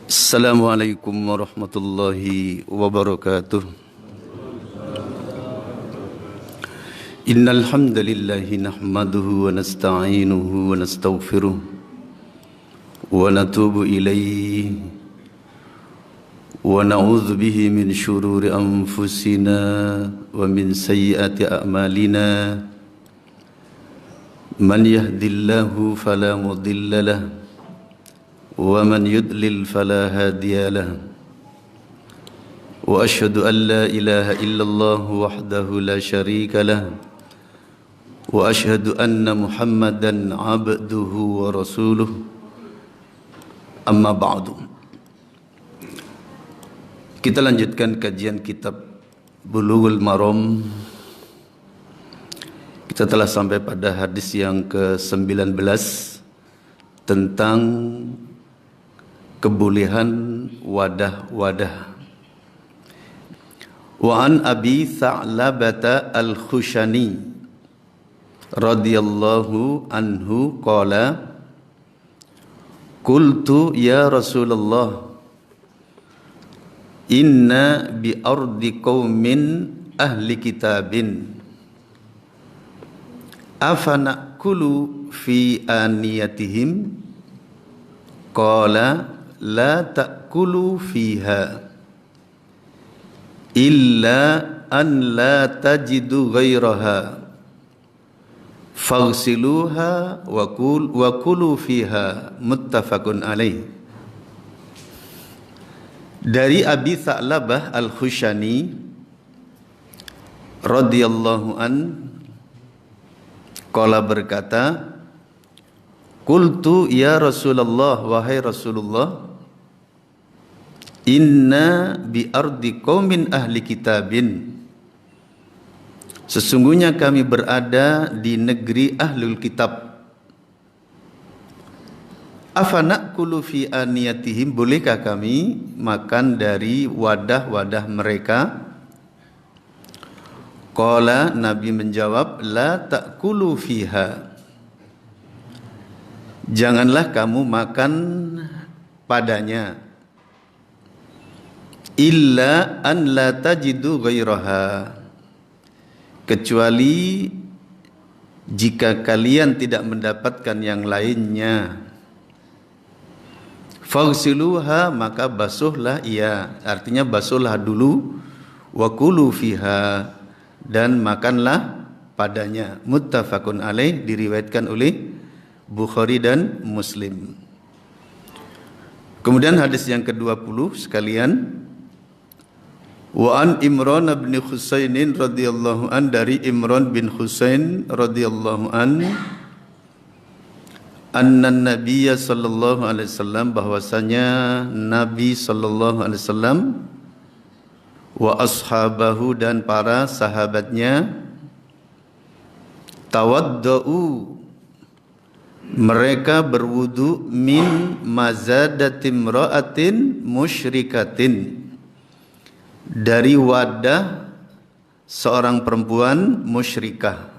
Assalamualaikum warahmatullahi wabarakatuh. Innal hamdalillah nahmaduhu wa nasta'inuhu wa nastaghfiruh wa natubu ilaihi wa na'udzu bihi min shururi anfusina wa min sayyiati a'malina. Man yahdihillahu fala mudilla lahu ومن يضلل فلا هادي له وأشهد أن لا إله إلا الله وحده لا شريك له وأشهد أن محمدا عبده ورسوله أما بعد. Kita lanjutkan kajian kitab Bulughul Maram. Kita telah sampai pada hadis yang ke-19 tentang kebolehan wadah-wadah. Wa an Abi Tha'labata Al-Khushani radhiyallahu anhu qala qultu ya Rasulullah inna bi ardi qaumin ahli kitabin afanakulu fi aniyatihim qala la ta'kulu fiha illa an la tajidu ghairaha faghsiluha wa kulu fiha muttafaqun alaih. Dari Abi Tha'labah Al-Khushani radhiyallahu an qala berkata, qultu ya Rasulullah, wahai Rasulullah, inna bi ardi qaumin ahli kitabin, sesungguhnya kami berada di negeri ahlul kitab. Afanakulu fi aniyatihim, bolehkah kami makan dari wadah-wadah mereka? Qala, Nabi menjawab, la ta'kulu fiha, janganlah kamu makan padanya, illa an la tajidu ghairaha, kecuali jika kalian tidak mendapatkan yang lainnya. Faghsiluha, maka basuhlah ia, artinya basuhlah dulu, wa kulu fiha, dan makanlah padanya. Muttafaqun alaih, diriwayatkan oleh Bukhari dan Muslim. Kemudian hadis yang ke-20 sekalian, wa an Imran bin Husain radhiyallahu an, dari Imran bin Husain radhiyallahu an, anna Nabiyya sallallahu alaihi wasallam, bahwasanya Nabi sallallahu alaihi wasallam, wa ashabahu, dan para sahabatnya, tawaddau, mereka berwudu, min mazadatim ra'atin musyrikatin, dari wadah seorang perempuan musyrikah.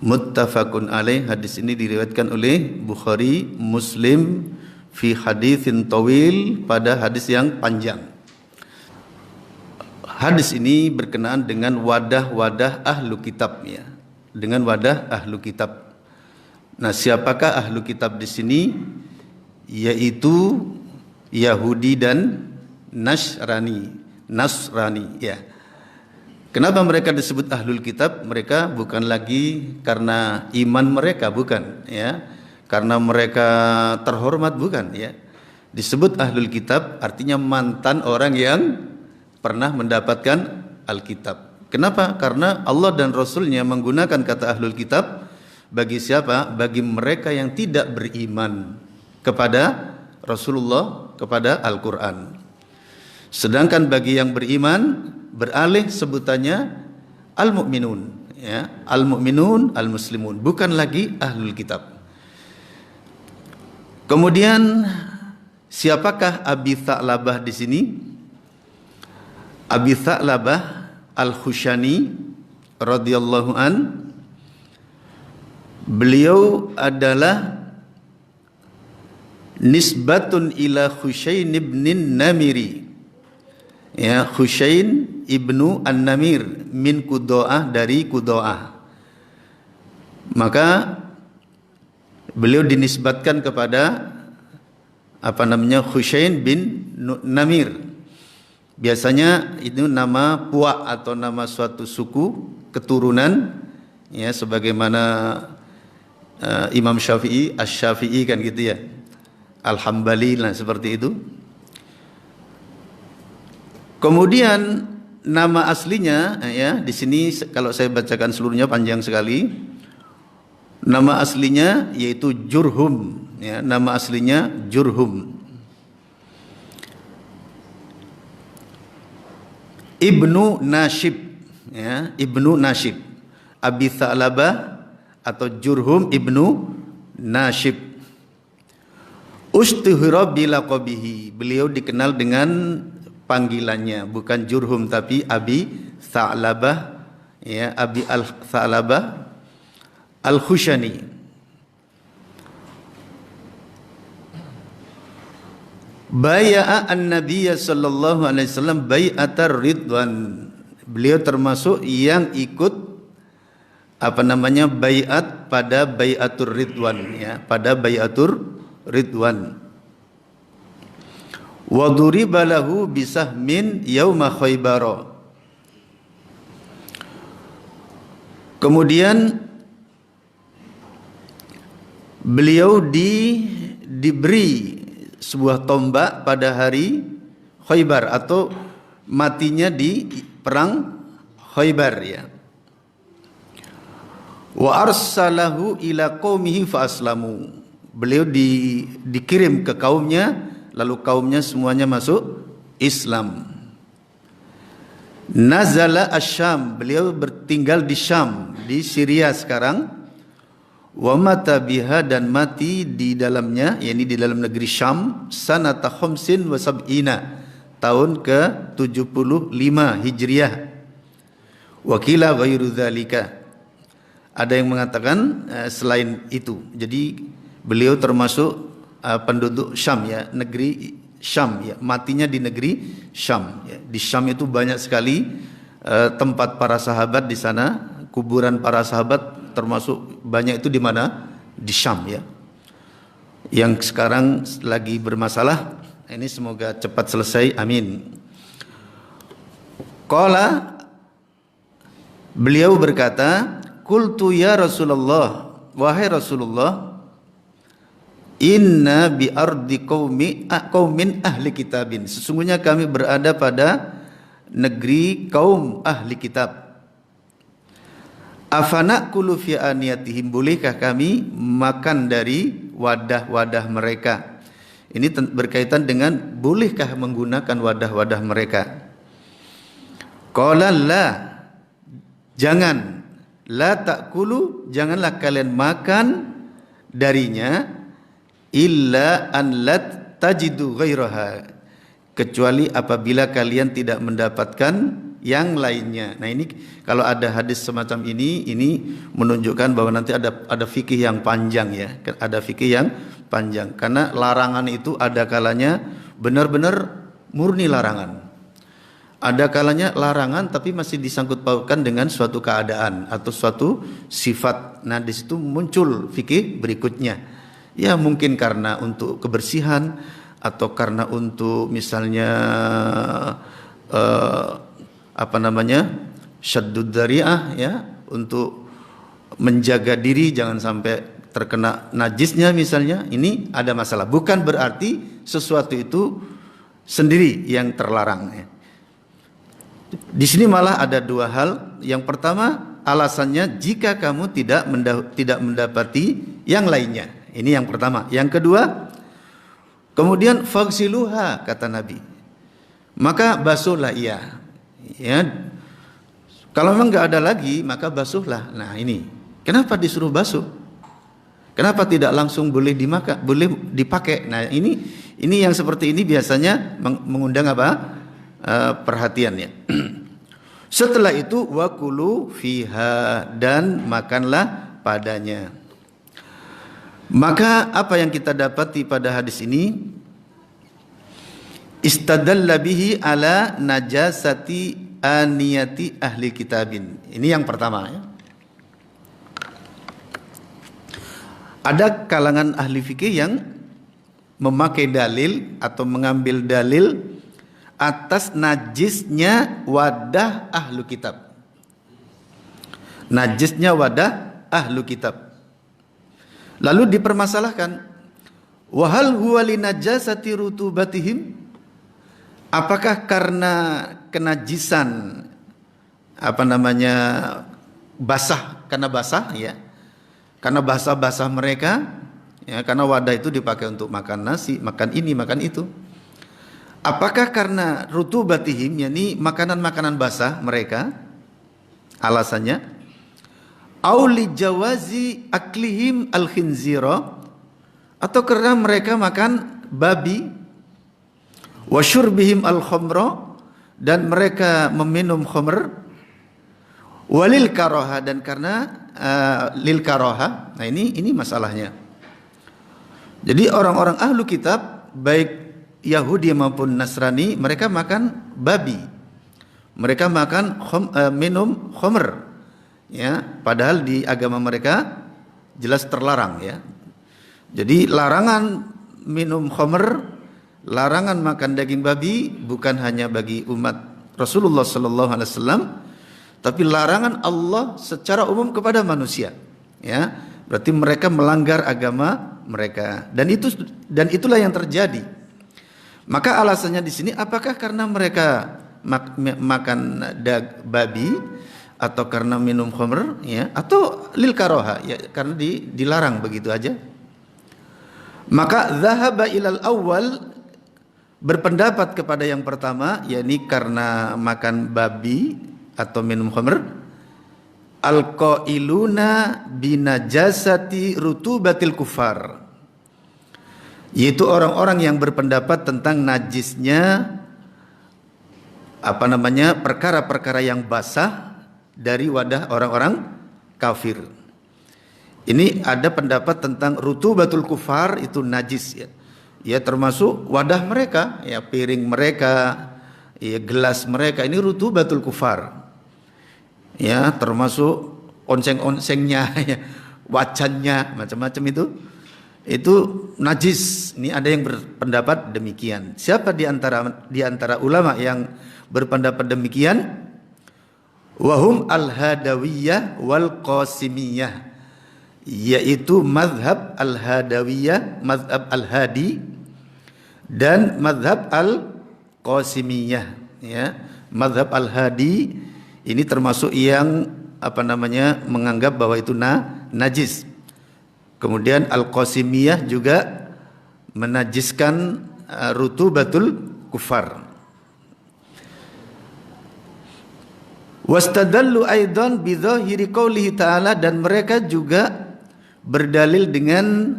Muttafaqun alaih, hadis ini diriwayatkan oleh Bukhari, Muslim, fi haditsin tawil, pada hadis yang panjang. Hadis ini berkenaan dengan wadah-wadah ahlu kitab, ya, dengan wadah ahlu kitab. Nah, siapakah ahlu kitab di sini? Yaitu Yahudi dan Nasrani, ya. Kenapa mereka disebut ahlul kitab? Mereka bukan lagi karena iman mereka, bukan, ya. Karena mereka terhormat, bukan, ya. Disebut ahlul kitab artinya mantan orang yang pernah mendapatkan Alkitab. Kenapa? Karena Allah dan Rasulnya menggunakan kata ahlul kitab bagi siapa? Bagi mereka yang tidak beriman kepada Rasulullah, kepada Al-Quran. Sedangkan bagi yang beriman beralih sebutannya al-mu'minun, ya, al-mu'minun, al-muslimun, bukan lagi ahlul kitab. Kemudian siapakah Abi Tha'labah di sini? Abi Tha'labah Al-Khushani radhiyallahu an, beliau adalah nisbatun ila Khusyain ibn Namiri. Ya, Khusyain ibnu An-Namir min Qudo'ah, dari Qudo'ah. Maka beliau dinisbatkan kepada Khusyain bin Namir. Biasanya itu nama puak atau nama suatu suku keturunan, ya, sebagaimana Imam Syafi'i, Asy-Syafi'i kan gitu ya, Al-Hambali, nah seperti itu. Kemudian nama aslinya, ya, di sini kalau saya bacakan seluruhnya panjang sekali. Nama aslinya yaitu Jurhum, ya, nama aslinya Jurhum. Ibnu Nashib, ya, Ibnu Nashib. Abi Tha'labah atau Jurhum ibnu Nashib. Ustuhira bilaqabihi. Beliau dikenal dengan panggilannya, bukan Jurhum tapi Abi Tha'labah, ya, Abi Al-Tha'labah Al-Khushani. Baya'a an-Nabiy sallallahu alaihi wasallam bai'atar ridwan. Beliau termasuk yang ikut bai'at pada bai'atur ridwan, ya, pada bai'atur ridwan. Wa duriba lahu bisahmin yauma Khaybar. Kemudian beliau diberi sebuah tombak pada hari Khaybar, atau matinya di perang Khaybar, ya. Wa arsalahu ila qaumihi fa aslamu. Beliau dikirim ke kaumnya, lalu kaumnya semuanya masuk Islam. Nazala asy-Syam, beliau bertinggal di Syam, di Syria sekarang. Wa mata biha, dan mati di dalamnya, yakni di dalam negeri Syam, sanata khamsin wa sab'ina, tahun ke-75 Hijriah. Wakila ghairu dzalika. Ada yang mengatakan selain itu. Jadi beliau termasuk penduduk Syam, ya, negeri Syam, ya, matinya di negeri Syam, ya. Di Syam itu banyak sekali tempat para sahabat di sana, kuburan para sahabat termasuk banyak itu di mana? Di Syam, ya. Yang sekarang lagi bermasalah. Ini semoga cepat selesai, amin. Qala, beliau berkata, qultu ya Rasulullah, wahai Rasulullah, inna bi ardi qaumin ahli kitabin. Sesungguhnya kami berada pada negeri kaum ahli kitab. Afana kulu fi aniyatihim, bolehkah kami makan dari wadah-wadah mereka? Ini berkaitan dengan bolehkah menggunakan wadah-wadah mereka. Qala la, jangan. La ta'kulu, janganlah kalian makan darinya, illa an la tajidu ghairaha, kecuali apabila kalian tidak mendapatkan yang lainnya. Nah, ini kalau ada hadis semacam ini menunjukkan bahwa nanti ada fikih yang panjang, ya. Ada fikih yang panjang, karena larangan itu ada kalanya benar-benar murni larangan. Ada kalanya larangan tapi masih disangkut pautkan dengan suatu keadaan atau suatu sifat. Nah, di situ muncul fikih berikutnya. Ya, mungkin karena untuk kebersihan, atau karena untuk misalnya syaddud dzari'ah, ya, untuk menjaga diri jangan sampai terkena najisnya misalnya. Ini ada masalah, bukan berarti sesuatu itu sendiri yang terlarang, ya. Di sini malah ada dua hal. Yang pertama, alasannya jika kamu tidak mendapati yang lainnya. Ini yang pertama. Yang kedua, kemudian faghsiluha, kata Nabi, maka basuhlah ia, ya. Kalau memang nggak ada lagi, maka basuhlah. Nah, ini kenapa disuruh basuh? Kenapa tidak langsung boleh dimakan, boleh dipakai? Nah, ini yang seperti ini biasanya mengundang perhatiannya. Setelah itu wakulu fiha, dan makanlah padanya. Maka apa yang kita dapati pada hadis ini, istadalla bihi ala najasati aniyati ahli kitabin. Ini yang pertama ya. Ada kalangan ahli fikih yang memakai dalil atau mengambil dalil atas najisnya wadah ahlu kitab. Najisnya wadah ahlu kitab. Lalu dipermasalahkan, wahal huwa li najasati rutubatihim? Apakah karena kenajisan basah, karena basah ya? Karena basah-basah mereka ya, karena wadah itu dipakai untuk makan nasi, makan ini, makan itu. Apakah karena rutubatihim, yakni makanan-makanan basah mereka? Alasannya, auli jawazi aklihim al-khinzira, atau karena mereka makan babi, wa syurbihim al-khamra, dan mereka meminum khamr, walil karoha, dan karena lil karoha. Nah ini masalahnya. Jadi orang-orang ahlu kitab baik Yahudi maupun Nasrani mereka makan babi, mereka makan minum khamr. Ya, padahal di agama mereka jelas terlarang ya. Jadi larangan minum khamr, larangan makan daging babi bukan hanya bagi umat Rasulullah sallallahu alaihi wasallam, tapi larangan Allah secara umum kepada manusia. Ya, berarti mereka melanggar agama mereka, dan itulah yang terjadi. Maka alasannya di sini, apakah karena mereka makan babi, atau karena minum khamr ya, atau lil karoha ya, karena dilarang begitu aja. Maka zahaba ilal awal, berpendapat kepada yang pertama, yakni karena makan babi atau minum khamr, al-qailuna binajasati rutubatil kufar, yaitu orang-orang yang berpendapat tentang najisnya perkara-perkara yang basah dari wadah orang-orang kafir. Ini ada pendapat tentang rutubatul kufar, itu najis ya. Ya termasuk wadah mereka, ya piring mereka, ya gelas mereka, ini rutubatul kufar. Ya termasuk onseng-onsengnya, ya, wacannya, macam-macam itu najis. Ini ada yang berpendapat demikian. Siapa di antara ulama yang berpendapat demikian? Wahum al-hadawiyah wal qasimiyah, yaitu mazhab al-hadawiyah, mazhab al-hadi, dan mazhab al-qasimiyah ya. Mazhab al-hadi ini termasuk yang menganggap bahwa itu najis. Kemudian al-qasimiyah juga menajiskan rutubatul kufar. Wastadallu aidan bidzahiri qoulihi ta'ala, dan mereka juga berdalil dengan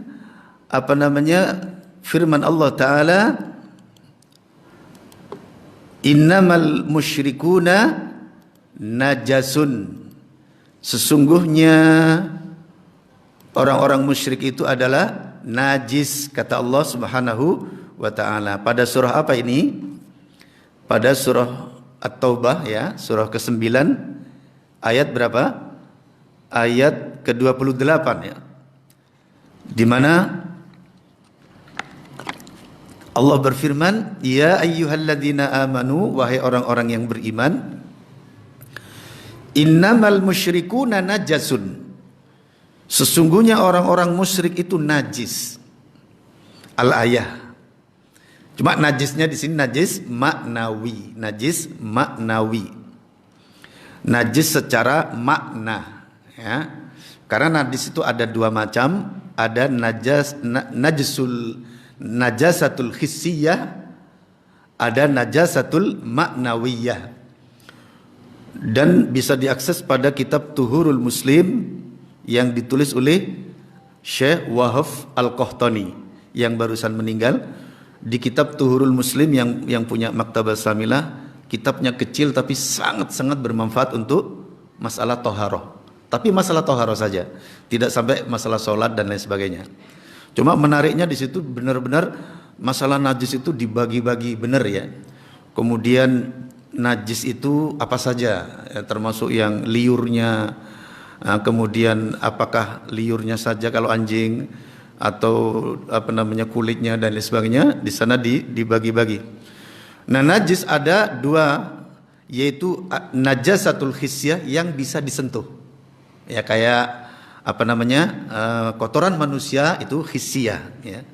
firman Allah Ta'ala, innamal musyrikuna najasun, sesungguhnya orang-orang musyrik itu adalah najis, kata Allah Subhanahu wa Ta'ala. Pada surah apa ini? Pada surah At-Taubah ya, surah ke-9 ayat berapa? Ayat ke-28 ya. Di mana Allah berfirman, ya ayyuhalladzina amanu, wahai orang-orang yang beriman, innamal musyrikuna najasun, sesungguhnya orang-orang musyrik itu najis. Al-ayah. Cuma najisnya di sini najis maknawi, najis maknawi, najis secara makna, ya. Karena najis itu ada dua macam, ada najasatul hissiyah, ada najasatul maknawiyah, dan bisa diakses pada kitab Tuhurul Muslim yang ditulis oleh Syekh Wahaf Al-Qahtani yang barusan meninggal. Di kitab Tuhurul Muslim yang punya Maktabah Samilah, kitabnya kecil tapi sangat-sangat bermanfaat untuk masalah toharoh. Tapi masalah toharoh saja, tidak sampai masalah sholat dan lain sebagainya. Cuma menariknya di situ benar-benar masalah najis itu dibagi-bagi benar ya. Kemudian najis itu apa saja, ya, termasuk yang liurnya, kemudian apakah liurnya saja kalau anjing atau apa namanya kulitnya dan lain sebagainya, di sana dibagi-bagi. Nah, najis ada dua, yaitu najasatul khisyah yang bisa disentuh. Ya kayak apa namanya? Kotoran manusia itu khisyah ya.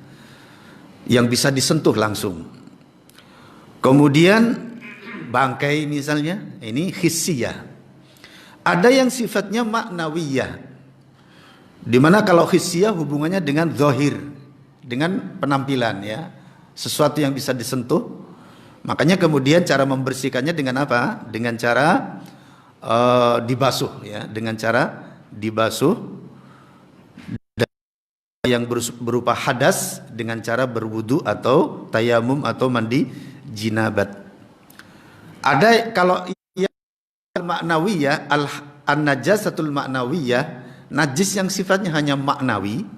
Yang bisa disentuh langsung. Kemudian bangkai misalnya, ini khisyah. Ada yang sifatnya maknawiyah. Di mana kalau khisyah hubungannya dengan zahir, dengan penampilan ya, sesuatu yang bisa disentuh. Makanya kemudian cara membersihkannya dengan apa? Dengan cara dibasuh ya, dengan cara dibasuh, yang berupa hadas dengan cara berwudu atau tayamum atau mandi jinabat. Ada kalau yang maknawiyah, an-najasatul maknawiyah, najis yang sifatnya hanya maknawi.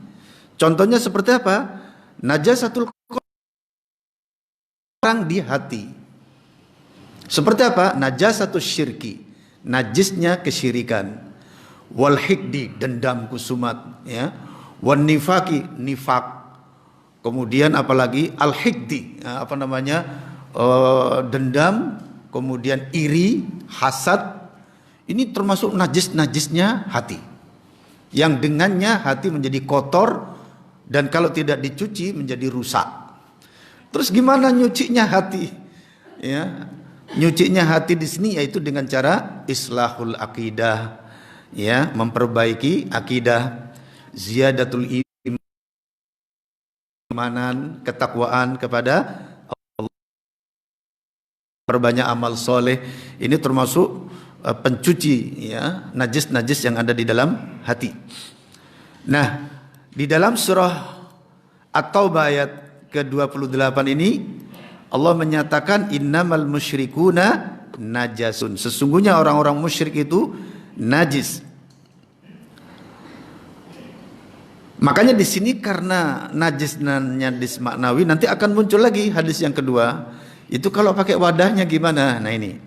Contohnya seperti apa? Najasatul orang di hati. Seperti apa? Najasatul syirki, najisnya kesyirikan. Wal hikdi, dendam kusumat ya. Wan nifaki, nifak. Kemudian apalagi al hikdi, apa namanya? Dendam, kemudian iri, hasad. Ini termasuk najis-najisnya hati. Yang dengannya hati menjadi kotor dan kalau tidak dicuci menjadi rusak. Terus gimana nyucinya hati? Ya, nyucinya hati di sini yaitu dengan cara islahul akidah, ya, memperbaiki akidah, ziyadatul imanan, ketakwaan kepada Allah, perbanyak amal soleh. Ini termasuk pencuci ya najis-najis yang ada di dalam hati. Nah, di dalam surah At-Taubah ayat ke-28 ini Allah menyatakan innamal musyrikuna najasun. Sesungguhnya orang-orang musyrik itu najis. Makanya di sini karena najis dan najis maknawi, nanti akan muncul lagi hadis yang kedua. Itu kalau pakai wadahnya gimana? Nah ini.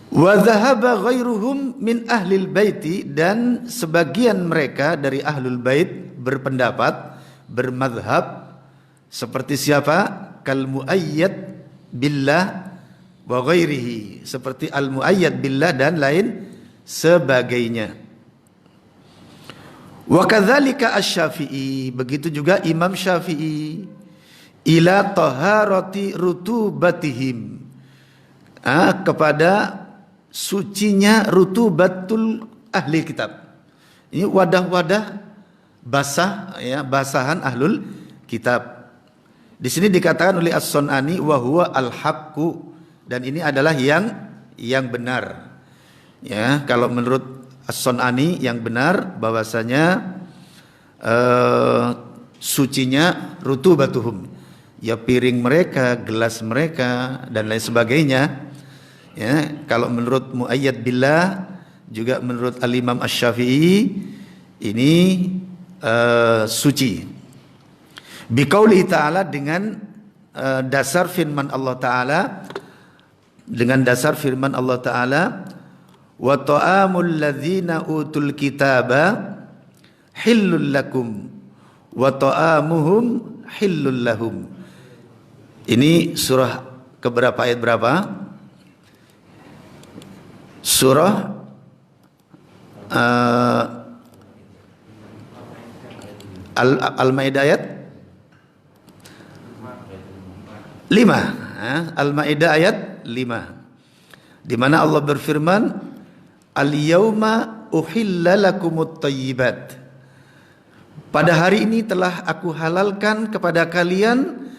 Wa dhahaba ghairuhum min ahlil baiti, dan sebagian mereka dari ahlul bait berpendapat, bermadhab seperti siapa? Kal muayyad billah wa ghairihi, seperti al muayyad billah dan lain sebagainya. Wa kadzalika asy-Syafi'i, begitu juga Imam Syafi'i, ila taharati rutubatihim, kepada sucinya rutubatul ahli kitab. Ini wadah-wadah basah ya, basahan ahlul kitab. Di sini dikatakan oleh As-Sun'ani wa huwa al-haqqu, dan ini adalah yang benar. Ya, kalau menurut As-Sun'ani yang benar bahwasanya sucinya rutubatuhum, ya piring mereka, gelas mereka dan lain sebagainya. Ya, kalau menurut muayyad billah, juga menurut Al-Imam Asy-Syafi'i, ini suci. Biqaulihi ta'ala, dengan dasar firman Allah Ta'ala, dengan dasar firman Allah Ta'ala, wa ta'amul ladzina utul kitaba hillul lakum wa ta'amuhum hillul lahum. Ini surah keberapa, ayat berapa? Surah Al-Maidah ayat 5. Al-Maidah ayat 5, di mana Allah berfirman, al-yauma uhilla lakumut thayyibat, pada hari ini telah aku halalkan kepada kalian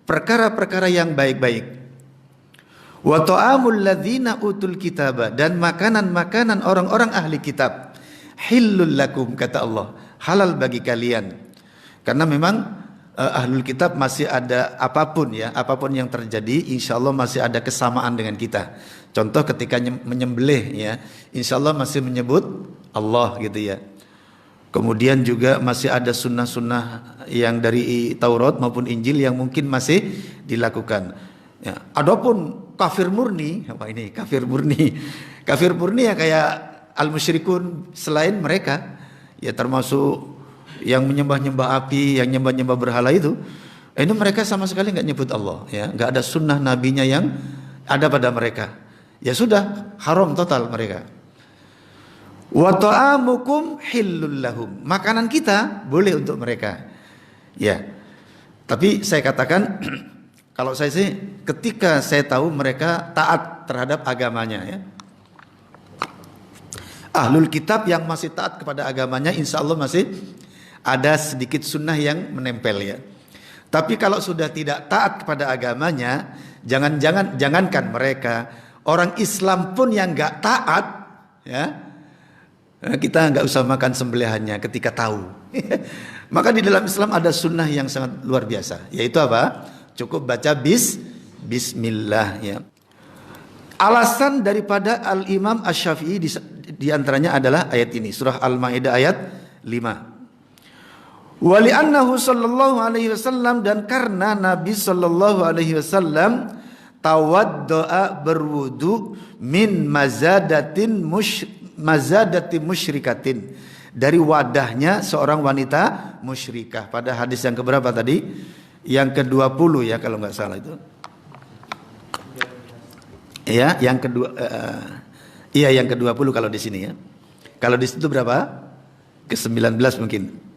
perkara-perkara yang baik-baik. Wa ta'amul ladzina utul kitaba, dan makanan-makanan orang-orang ahli kitab, hillul lakum, kata Allah, halal bagi kalian. Karena memang ahlul kitab masih ada apapun ya, apapun yang terjadi, insya Allah masih ada kesamaan dengan kita. Contoh ketika menyembelih ya, insya Allah masih menyebut Allah gitu ya. Kemudian juga masih ada sunnah-sunnah yang dari Taurat maupun Injil yang mungkin masih dilakukan. Ya. Adapun kafir murni, apa ini kafir murni? Kafir murni ya kayak al-musyrikun selain mereka, ya termasuk yang menyembah-nyembah api, yang nyembah-nyembah berhala itu mereka sama sekali nggak nyebut Allah, ya, nggak ada sunnah nabinya yang ada pada mereka. Ya sudah, haram total mereka. Wa ta'amukum hillul lahum. Makanan kita boleh untuk mereka. Ya. Tapi saya katakan kalau saya sih ketika saya tahu mereka taat terhadap agamanya, ya. Ahlul kitab yang masih taat kepada agamanya, insya Allah masih ada sedikit sunnah yang menempel, ya. Tapi kalau sudah tidak taat kepada agamanya, jangankan mereka, orang Islam pun yang nggak taat, ya, kita nggak usah makan sembelihannya ketika tahu. Maka di dalam Islam ada sunnah yang sangat luar biasa, yaitu apa? Cukup baca bismillah, ya. Alasan daripada Al-Imam Asy-Syafi'i di antaranya adalah ayat ini, surah Al-Maidah ayat 5. Wa li'annahu sallallahu alaihi wasallam, dan karena Nabi sallallahu alaihi wasallam tawaddoa berwudu min mazadati musyrikatin, dari wadahnya seorang wanita musyrikah. Pada hadis yang keberapa tadi? Yang ke-20 ya kalau nggak salah itu. Ya, yang kedua yang ke-20 kalau di sini, ya. Kalau di situ berapa? Ke-19 mungkin.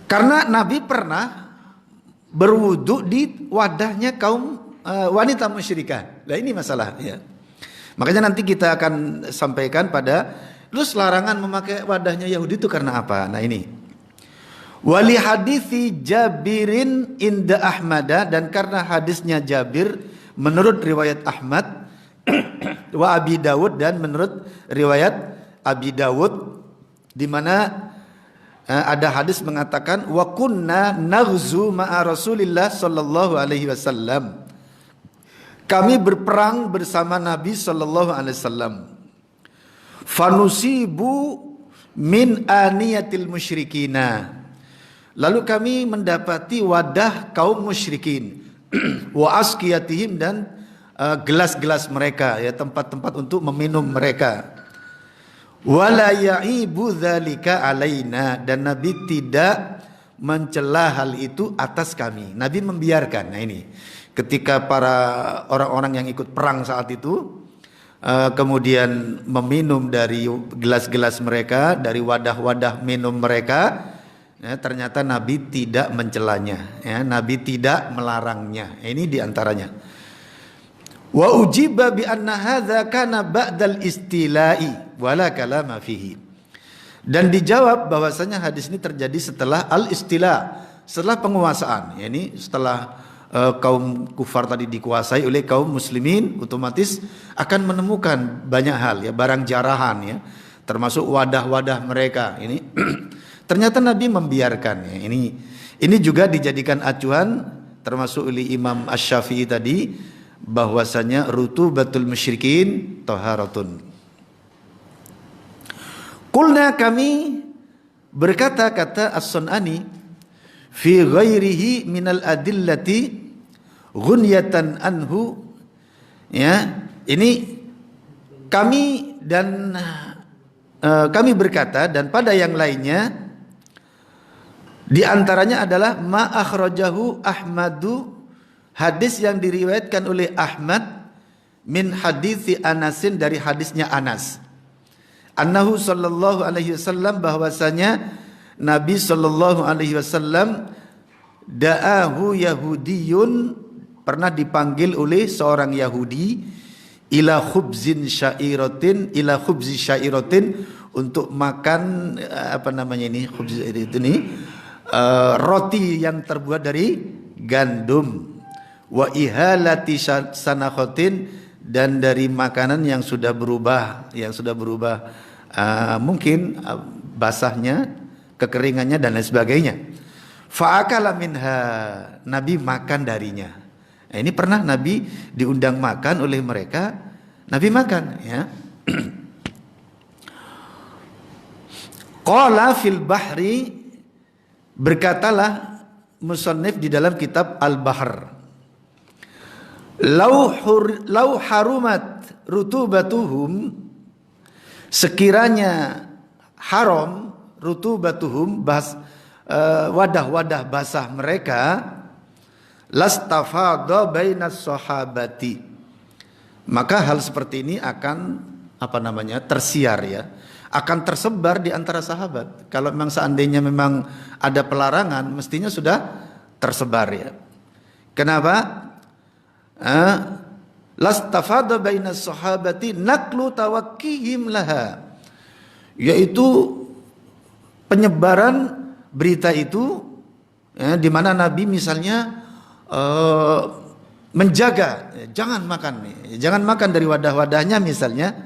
Karena Nabi pernah berwudu di wadahnya kaum wanita musyrikah. Nah ini masalah, ya. Makanya nanti kita akan sampaikan pada terus larangan memakai wadahnya Yahudi itu karena apa? Nah ini. Wali hadithi Jabirin inda Ahmada, dan karena hadisnya Jabir menurut riwayat Ahmad wa Abi Dawud, dan menurut riwayat Abi Dawud, di mana ada hadis mengatakan wa kunna naghzu ma'a Rasulillah sallallahu alaihi wasallam. Kami berperang bersama Nabi sallallahu alaihi wasallam. Fanusibu min aniyatil musyrikina. Lalu kami mendapati wadah kaum musyrikin. Wa askiyatihim, dan gelas-gelas mereka, ya, tempat-tempat untuk meminum mereka. Wala ya'ibu dzalika alaina, dan Nabi tidak mencela hal itu atas kami. Nabi membiarkan. Nah ini, ketika para orang-orang yang ikut perang saat itu kemudian meminum dari gelas-gelas mereka, dari wadah-wadah minum mereka, ya, ternyata Nabi tidak mencelanya, ya, Nabi tidak melarangnya. Ini diantaranya. Wa ujiba bi anna hadza kana ba'dal istila'i wala kalama fihi. Dan dijawab bahwasanya hadis ini terjadi setelah al-istila, setelah penguasaan. Ya, ini setelah kaum kufar tadi dikuasai oleh kaum muslimin, otomatis akan menemukan banyak hal, ya, barang jarahan, ya, termasuk wadah-wadah mereka. Ini ternyata Nabi membiarkan, ya. Ini juga dijadikan acuan termasuk oleh Imam Asy-Syafi'i tadi, bahwasanya rutubatul musyrikin taharatun. Qulna, kami berkata, kata As-Sun'ani, fi ghairihi minal adillati ghunyatan anhu, ya, ini kami dan kami berkata, dan pada yang lainnya, di antaranya adalah ma akhrajahu Ahmadu, hadis yang diriwayatkan oleh Ahmad, min hadithi Anasin, dari hadisnya Anas, annahu sallallahu alaihi wasallam, bahwasanya Nabi sallallahu alaihi wasallam da'ahu Yahudiyun, pernah dipanggil oleh seorang Yahudi, ila khubzin syairatin, ila khubzi syairatin, untuk makan apa namanya ini, khubz itu nih, roti yang terbuat dari gandum, wa ihalati sanakhotin, dan dari makanan yang sudah berubah, mungkin basahnya, kekeringannya, dan lain sebagainya. Fa'akala minha, Nabi makan darinya. Nah, ini pernah Nabi diundang makan oleh mereka, Nabi makan, ya. Qala fil bahri, berkatalah musannif di dalam kitab Al-Bahr, lau harumat rutubatuhum, sekiranya haram rutubatuhum, wadah-wadah basah mereka, lastafadha bainas sahabati, maka hal seperti ini akan tersiar ya, akan tersebar di antara sahabat. Kalau memang seandainya memang ada pelarangan, mestinya sudah tersebar ya. Kenapa? Lastafadha bainas sahabati naklu tawakkihim laha, yaitu penyebaran berita itu ya, di mana Nabi misalnya menjaga jangan makan dari wadah-wadahnya misalnya,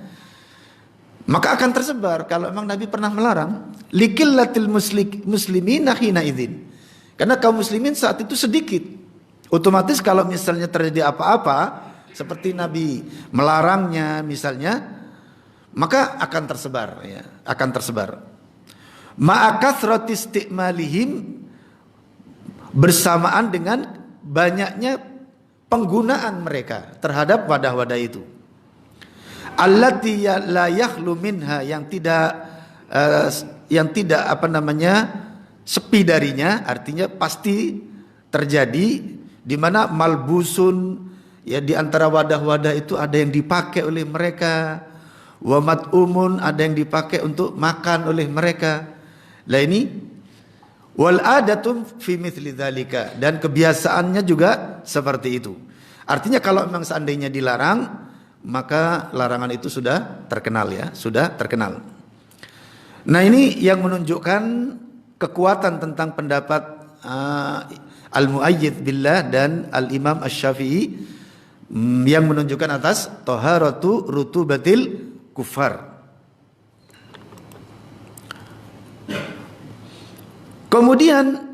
maka akan tersebar. Kalau memang Nabi pernah melarang, liqillatil muslimina hina idzin, karena kaum muslimin saat itu sedikit, otomatis kalau misalnya terjadi apa-apa seperti Nabi melarangnya misalnya, maka akan tersebar ya, akan tersebar. Ma'akatsrati isti'malihim, bersamaan dengan banyaknya penggunaan mereka terhadap wadah-wadah itu. Allati la yakhlu minha, yang tidak sepi darinya, artinya pasti terjadi, di mana malbusun ya, di antara wadah-wadah itu ada yang dipakai oleh mereka, wa mat'umun, ada yang dipakai untuk makan oleh mereka. Lah ini wal adatum fi mithli dzalika, dan kebiasaannya juga seperti itu. Artinya kalau memang seandainya dilarang, maka larangan itu sudah terkenal ya, sudah terkenal. Nah, ini yang menunjukkan kekuatan tentang pendapat Al-Mu'ayyid billah dan Al-Imam Asy-Syafi'i yang menunjukkan atas taharatu rutubatil kufar. Kemudian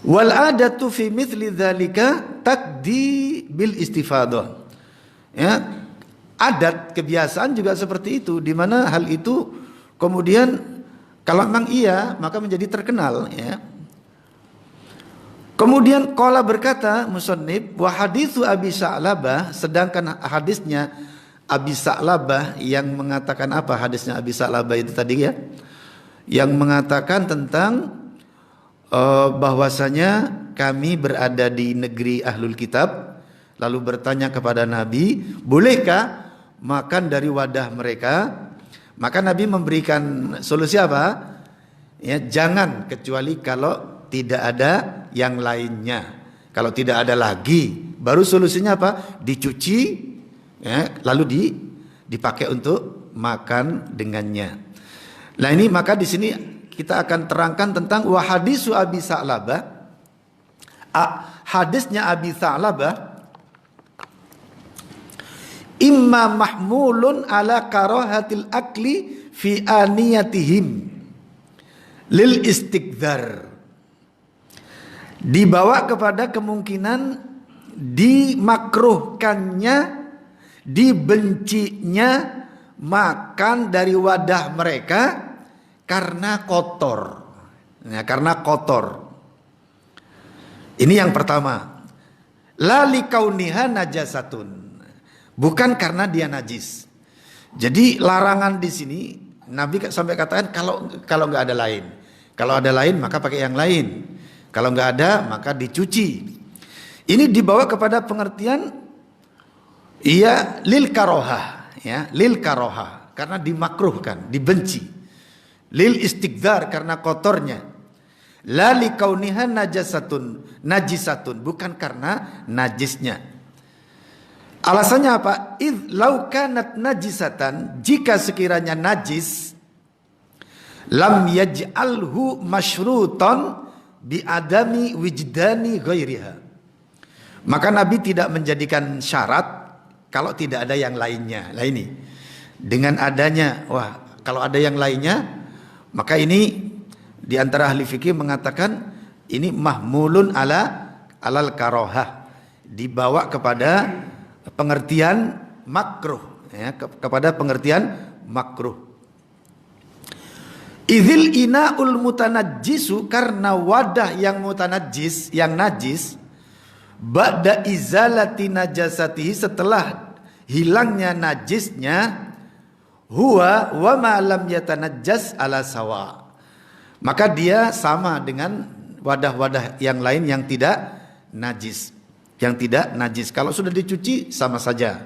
wal adatu fi mithli dzalika taqdi bil istifadah. Ya, adat kebiasaan juga seperti itu, di mana hal itu kemudian kalau memang iya maka menjadi terkenal ya. Kemudian qala, berkata musannif, wa haditsu Abi Sa'labah, sedangkan hadisnya Abi Sa'labah yang mengatakan apa? Hadisnya Abi Sa'labah itu tadi ya, yang mengatakan tentang bahwasanya kami berada di negeri Ahlul Kitab, lalu bertanya kepada Nabi, bolehkah makan dari wadah mereka? Maka Nabi memberikan solusi apa? Ya, jangan, kecuali kalau tidak ada yang lainnya. Kalau tidak ada lagi, baru solusinya apa? Dicuci ya, lalu dipakai untuk makan dengannya. Nah, ini maka di sini kita akan terangkan tentang wa hadisu Abi Sa'labah. Hadisnya Abi Sa'labah imma mahmulun ala karahatil akli fi aniyatihim lil istikdar, dibawa kepada kemungkinan dimakruhkannya, dibencinya makan dari wadah mereka karena kotor. Ya, karena kotor. Ini yang pertama. La likauniha najasatun, bukan karena dia najis. Jadi larangan di sini Nabi sampai katakan kalau nggak ada lain. Kalau ada lain maka pakai yang lain. Kalau nggak ada maka dicuci. Ini dibawa kepada pengertian iya lil karohah, ya, lil karohah, karena dimakruhkan, dibenci. Lil istighdar, karena kotornya. La likauniha najisatun, bukan karena najisnya. Alasannya apa? Idz law kanat najisatan, jika sekiranya najis, lam yaj'alhu masyruton bi adami wijdani ghairiha. Maka Nabi tidak menjadikan syarat kalau tidak ada yang lainnya. Lah ini, dengan adanya, kalau ada yang lainnya, maka ini di antara ahli fikih mengatakan ini mahmulun alal karohah, dibawa kepada pengertian makruh, ya, kepada pengertian makruh. Idzil ina'ul mutanajjisu, karena wadah yang mutanajjis, yang najis, ba'da izalati najasatihi, setelah hilangnya najisnya, huwa wa ma lam yatanajjas ala sawa, maka dia sama dengan wadah-wadah yang lain yang tidak najis, yang tidak najis. Kalau sudah dicuci sama saja.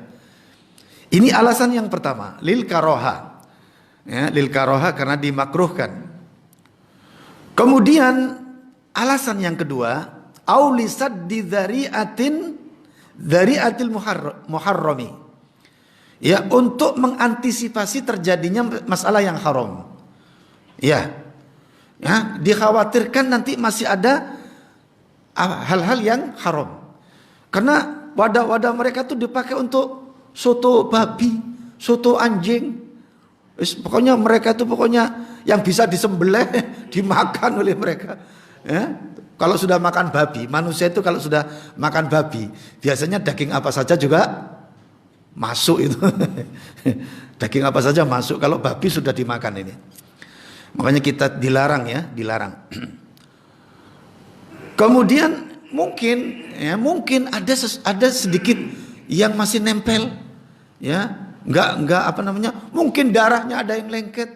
Ini alasan yang pertama, lil karoha. Ya, lil karoha karena dimakruhkan. Kemudian alasan yang kedua, aulisad di dzari'atil muharrami. Ya, untuk mengantisipasi terjadinya masalah yang haram. Ya. Ya, dikhawatirkan nanti masih ada hal-hal yang haram. Karena wadah-wadah mereka tuh dipakai untuk soto babi, soto anjing. Pokoknya mereka tuh yang bisa disembelih dimakan oleh mereka. Ya. Kalau sudah makan babi, manusia itu kalau sudah makan babi, biasanya daging apa saja juga masuk itu. Daging apa saja masuk kalau babi sudah dimakan ini. Makanya kita dilarang ya, dilarang. Kemudian mungkin ada sedikit yang masih nempel, ya. Enggak apa namanya? Mungkin darahnya ada yang lengket.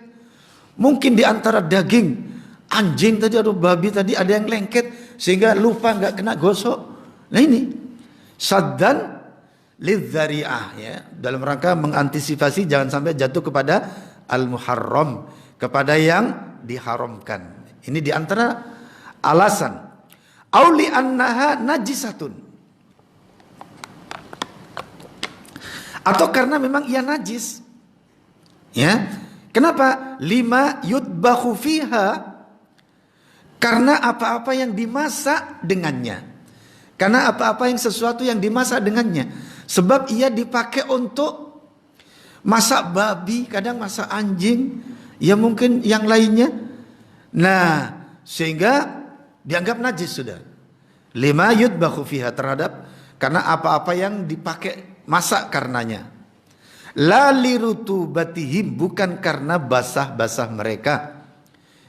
Mungkin di antara daging anjing tadi atau babi tadi ada yang lengket sehingga lupa enggak kena gosok. Nah ini saddan lidzari'ah, ya, dalam rangka mengantisipasi jangan sampai jatuh kepada al-muharram, kepada yang diharamkan. Ini di antara alasan. Auli annaha najisatun. Atau karena memang ia najis. Ya. Kenapa? Lima yudbahu fiha. Karena apa-apa yang dimasak dengannya. Karena apa-apa yang sesuatu yang dimasak dengannya. Sebab ia dipakai untuk masak babi, kadang masak anjing, ya mungkin yang lainnya. Nah, sehingga dianggap najis sudah. Lima yudbahu fiha, terhadap karena apa-apa yang dipakai masak karenanya. La lirutubatihim, bukan karena basah-basah mereka.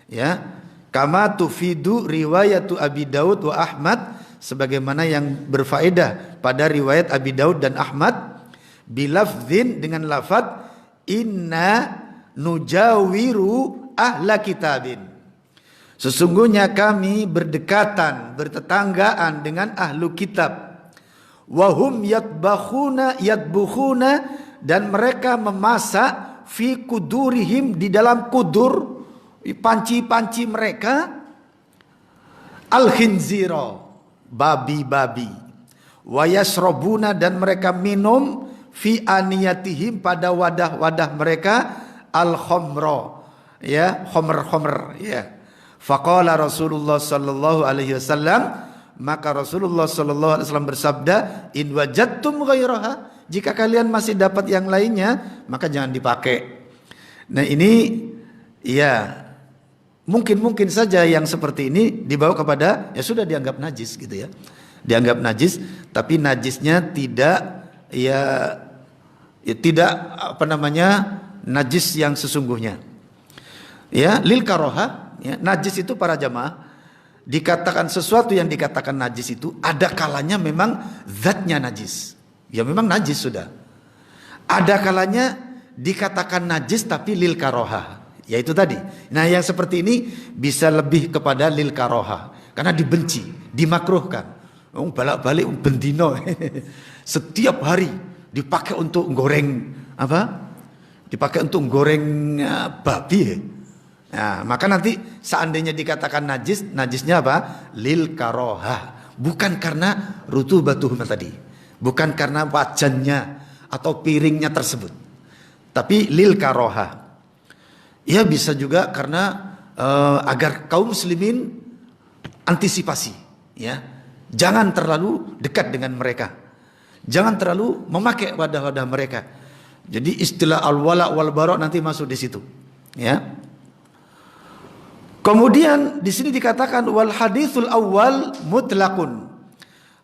Ya, kama tufidu riwayatu Abi Daud wa Ahmad, sebagaimana yang berfaedah pada riwayat Abi Daud dan Ahmad, bilafzin, dengan lafaz inna nujawiru ahla kitabin. Sesungguhnya kami berdekatan, bertetanggaan dengan ahlu kitab. Wahum yatbukhuna, dan mereka memasak fi kudurihim, di dalam kudur, panci-panci mereka, al-khinzira, babi-babi. Wa yasrabuna, dan mereka minum fi aniyatihim, pada wadah-wadah mereka, al-khamra, ya, khamr, ya. Faqala Rasulullah sallallahu alaihi wasallam, maka Rasulullah sallallahu alaihi wasallam bersabda, in wajadtum ghairaha, jika kalian masih dapat yang lainnya, maka jangan dipakai. Nah ini ya mungkin saja yang seperti ini dibawa kepada, ya sudah dianggap najis gitu ya. Dianggap najis, tapi najisnya tidak tidak apa namanya, najis yang sesungguhnya. Ya, lil karoha, ya, najis itu para jamaah, dikatakan sesuatu yang dikatakan najis itu ada kalanya memang zatnya najis. Ya memang najis sudah. Ada kalanya dikatakan najis tapi lil karoha, yaitu tadi. Nah yang seperti ini bisa lebih kepada lil karoha, karena dibenci, dimakruhkan. Balak-balik bendino. Setiap hari dipakai untuk goreng apa? Dipakai untuk goreng babi. Nah, maka nanti seandainya dikatakan najis, najisnya apa? Lil karoha, bukan karena rutubatuhum tadi, bukan karena wajannya atau piringnya tersebut, tapi lil karoha. Ya bisa juga karena agar kaum muslimin antisipasi, ya, jangan terlalu dekat dengan mereka, jangan terlalu memakai wadah-wadah mereka. Jadi istilah al-wala wal bara nanti masuk di situ, ya. Kemudian di sini dikatakan wal haditsul awal mutlaqun.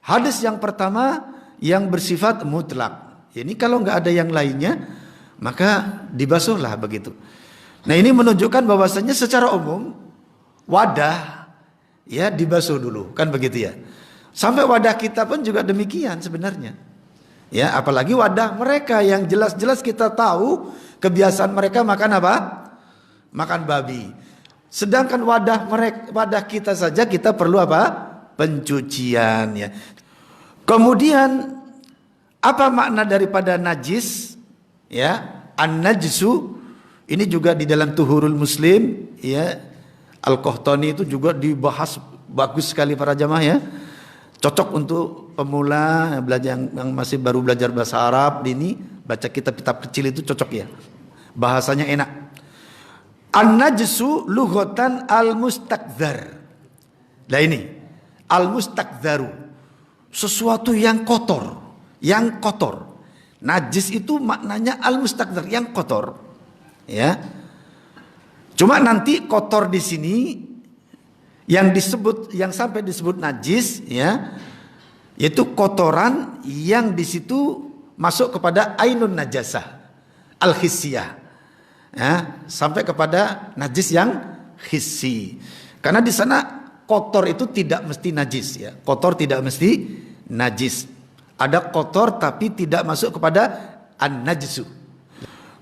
Hadis yang pertama yang bersifat mutlak. Ini kalau nggak ada yang lainnya maka dibasuhlah begitu. Nah, ini menunjukkan bahwasanya secara umum wadah ya dibasuh dulu, kan begitu ya. Sampai wadah kita pun juga demikian sebenarnya. Ya, apalagi wadah mereka yang jelas-jelas kita tahu kebiasaan mereka makan apa? Makan babi. Sedangkan wadah kita saja kita perlu apa? Pencucian ya. Kemudian apa makna daripada najis? Ya, an-najsu ini juga di dalam Tuhurul Muslim ya. Al-Qahtani itu juga dibahas bagus sekali para jamaah ya. Cocok untuk pemula belajar yang masih baru belajar bahasa Arab ini, baca kitab-kitab kecil itu cocok ya. Bahasanya enak. An-najsu lughatan al-mustakdzar. Nah ini, al-mustakdzaru, sesuatu yang kotor, yang kotor. Najis itu maknanya al-mustakdzar, yang kotor. Ya. Cuma nanti kotor di sini yang sampai disebut najis ya, yaitu kotoran yang di situ masuk kepada ainun najasah al-hissiyah ya, sampai kepada najis yang hissi. Karena di sana kotor itu tidak mesti najis ya, kotor tidak mesti najis. Ada kotor tapi tidak masuk kepada an-najsu.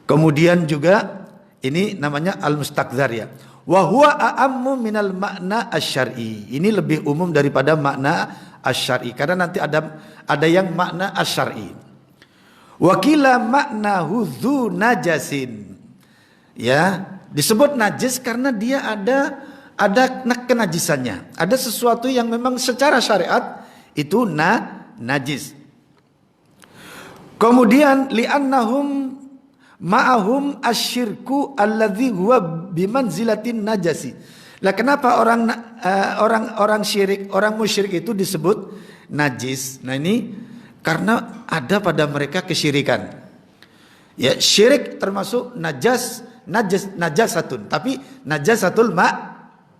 Kemudian juga ini namanya al-mustakdzar ya. Wa huwa a'ammu minal makna asy-syar'i. Ini lebih umum daripada makna asy-syar'i karena nanti ada yang makna asy-syar'i. Wa qila maknahu dzu najasin. Ya, disebut najis karena dia ada kenajisannya. Ada sesuatu yang memang secara syariat itu najis. Kemudian li'annahum ma'ahum asyirku alladzi huwa bimanzilatin najasi. Lah kenapa orang syirik, orang musyrik itu disebut najis? Nah ini karena ada pada mereka kesyirikan. Ya, syirik termasuk najasatun, tapi najasatul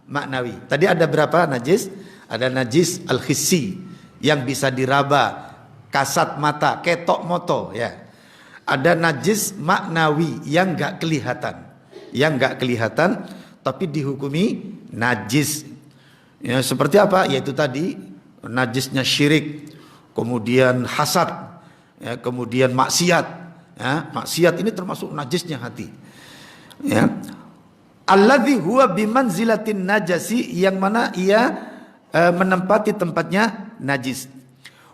maknawi. Tadi ada berapa najis? Ada najis al-hissi yang bisa diraba, kasat mata, ketok moto ya. Ada najis maknawi yang enggak kelihatan tapi dihukumi najis. Ya, seperti apa? Yaitu tadi najisnya syirik, kemudian hasad, ya, kemudian maksiat. Ya, maksiat ini termasuk najisnya hati. Ya. Alladzi huwa bimanzilatin najasi, yang mana ia menempati tempatnya najis.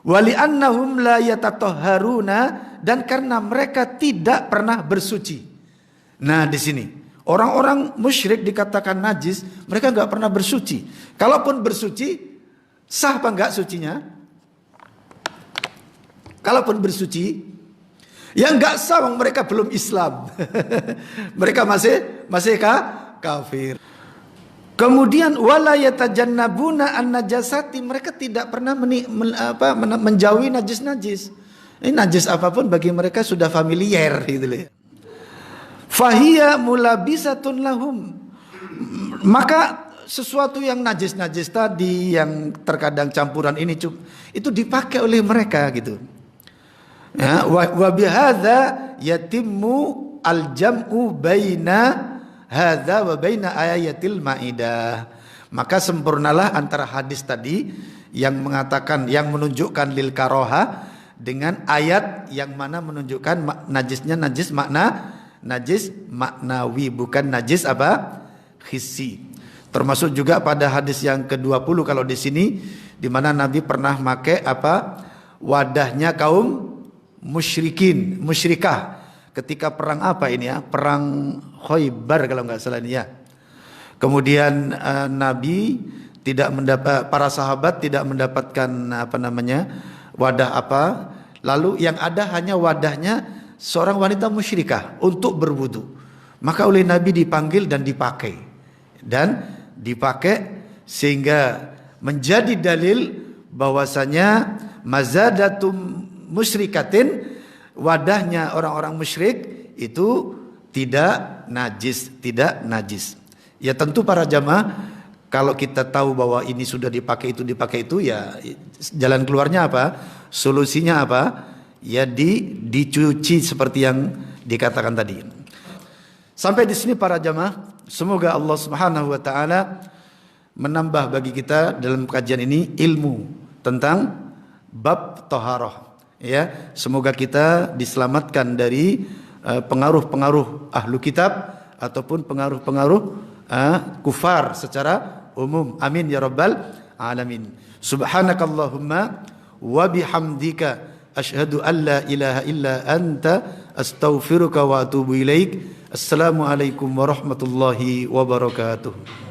Wali annahum la yatatahharuna, dan karena mereka tidak pernah bersuci. Nah di sini orang-orang musyrik dikatakan najis, mereka nggak pernah bersuci. Kalaupun bersuci, sah apa enggak sucinya? Kalaupun bersuci, yang enggak sah, mereka belum Islam. Mereka masih kafir. Kemudian wala yatajannabuna an-najasati, mereka tidak pernah menjauhi najis-najis. Ini najis apapun bagi mereka sudah familiar gitu loh. Fahiya mulabisatun lahum. Maka sesuatu yang najis-najis tadi yang terkadang campuran ini itu dipakai oleh mereka gitu. Ya, wa bihadza yatimmu al-jam'u baina hadza wa baina ayatil maidah. Maka sempurnalah antara hadis tadi yang mengatakan, yang menunjukkan lil karoha, dengan ayat yang mana menunjukkan najisnya najis maknawi, bukan najis apa? Hissi. Termasuk juga pada hadis yang ke-20 kalau di sini, di mana Nabi pernah pakai apa? Wadahnya kaum musyrikah ketika perang apa ini ya? Perang Khaybar kalau enggak salah ini ya. Kemudian Nabi tidak mendapat, para sahabat tidak mendapatkan wadah apa, lalu yang ada hanya wadahnya seorang wanita musyrikah untuk berwudu. Maka oleh Nabi dipanggil dan dipakai sehingga menjadi dalil bahwasanya mazadatum musyrikatin, wadahnya orang-orang musyrik itu tidak najis. Ya tentu para jamaah, kalau kita tahu bahwa ini sudah dipakai itu ya jalan keluarnya apa? Solusinya apa? Ya dicuci seperti yang dikatakan tadi. Sampai di sini para jamaah, semoga Allah Subhanahu wa taala menambah bagi kita dalam kajian ini ilmu tentang bab taharah. Ya, semoga kita diselamatkan dari pengaruh-pengaruh ahlu kitab ataupun pengaruh-pengaruh kufar secara umum. Amin ya rabbal alamin. Subhanakallahumma wa bihamdika asyhadu an la ilaha illa anta astaghfiruka wa atubu ilaik. Assalamualaikum warahmatullahi wabarakatuh.